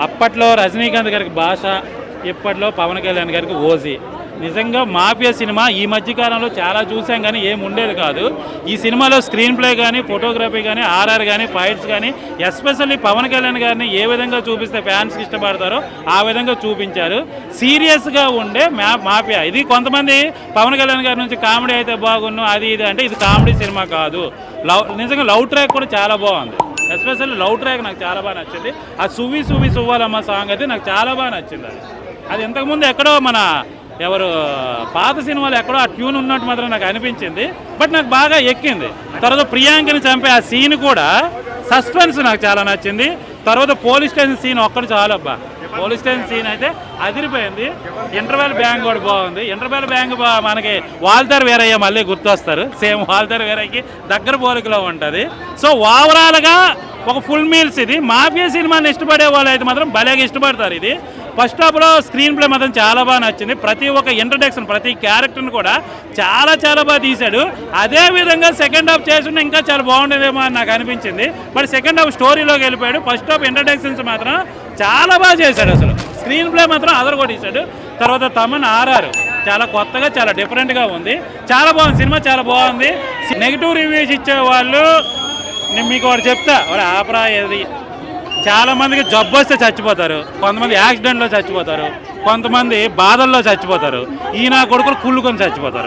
అప్పట్లో రజనీకాంత్ గారికి భాష, ఇప్పట్లో పవన్ కళ్యాణ్ గారికి ఓజీ. నిజంగా మాఫియా సినిమా ఈ మధ్యకాలంలో చాలా చూసాం కానీ ఏం ఉండేది కాదు. ఈ సినిమాలో స్క్రీన్ ప్లే కానీ, ఫోటోగ్రఫీ కానీ, ఆర్ఆర్ కానీ, ఫైట్స్ కానీ, ఎస్పెషల్లీ పవన్ కళ్యాణ్ గారిని ఏ విధంగా చూపిస్తే ఫ్యాన్స్కి ఇష్టపడతారో ఆ విధంగా చూపించారు. సీరియస్గా ఉండే మాఫియా ఇది. కొంతమంది పవన్ కళ్యాణ్ గారి నుంచి కామెడీ అయితే బాగున్ను అది ఇది అంటే, ఇది కామెడీ సినిమా కాదు. నిజంగా లవ్ ట్రాక్ కూడా చాలా బాగుంది. ఎస్పెషల్లీ లవ్ ట్రాక్ నాకు చాలా బాగా నచ్చింది. ఆ సువ్వి సువ్వి సువ్వాలమ్మ సాంగ్ అయితే నాకు చాలా బాగా నచ్చింది. అది ఇంతకుముందు ఎక్కడో మన ఎవరు పాత సినిమాలు ఎక్కడో ఆ ట్యూన్ ఉన్నట్టు మాత్రం నాకు అనిపించింది. బట్ నాకు బాగా ఎక్కింది. తర్వాత ప్రియాంకని చంపే ఆ సీన్ కూడా సస్పెన్స్ నాకు చాలా నచ్చింది. తర్వాత పోలీస్ స్టేషన్ సీన్ ఒక్కటి చాలు అబ్బా. పోలీస్ స్టేషన్ సీన్ అయితే అదిరిపోయింది. ఇంటర్వెల్ బ్యాంక్ కూడా బాగుంది. ఇంటర్వెల్ బ్యాంక్ మనకి వాల్తేరు వీరయ్య మళ్ళీ గుర్తొస్తారు. సేమ్ వాల్తేరు వీరయ్యకి దగ్గర పోలికలో ఉంటుంది. సో ఓవరాల్గా ఒక ఫుల్ మీల్స్ ఇది. మాఫియా సినిమాని ఇష్టపడే వాళ్ళు అయితే మాత్రం భలేగా ఇష్టపడతారు. ఇది ఫస్ట్ హాఫ్లో స్క్రీన్ ప్లే మాత్రం చాలా బాగా నచ్చింది. ప్రతి ఒక్క ఇంట్రడక్షన్, ప్రతి క్యారెక్టర్ని కూడా చాలా చాలా బాగా తీశాడు. అదేవిధంగా సెకండ్ హాఫ్ చేస్తుంటే ఇంకా చాలా బాగుండేదేమో అని నాకు అనిపించింది. బట్ సెకండ్ హాఫ్ స్టోరీలోకి వెళ్ళిపోయాడు. ఫస్ట్ హాఫ్ ఇంట్రడక్షన్స్ మాత్రం చాలా బాగా చేశాడు. అసలు స్క్రీన్ ప్లే మాత్రం అదరగొట్టేశాడు. తర్వాత తమన్ ఆర్ఆర్ చాలా కొత్తగా, చాలా డిఫరెంట్గా ఉంది. చాలా బాగుంది సినిమా, చాలా బాగుంది. నెగిటివ్ రివ్యూస్ ఇచ్చేవాళ్ళు నేను మీకు ఒకటి చెప్తా, వాడు ఆపరా. ఏది చాలా మందికి జబ్బు వస్తే చచ్చిపోతారు, కొంతమంది యాక్సిడెంట్లో చచ్చిపోతారు, కొంతమంది బాధల్లో చచ్చిపోతారు. ఈయన కొడుకులు కుళ్ళుకొని చచ్చిపోతారు.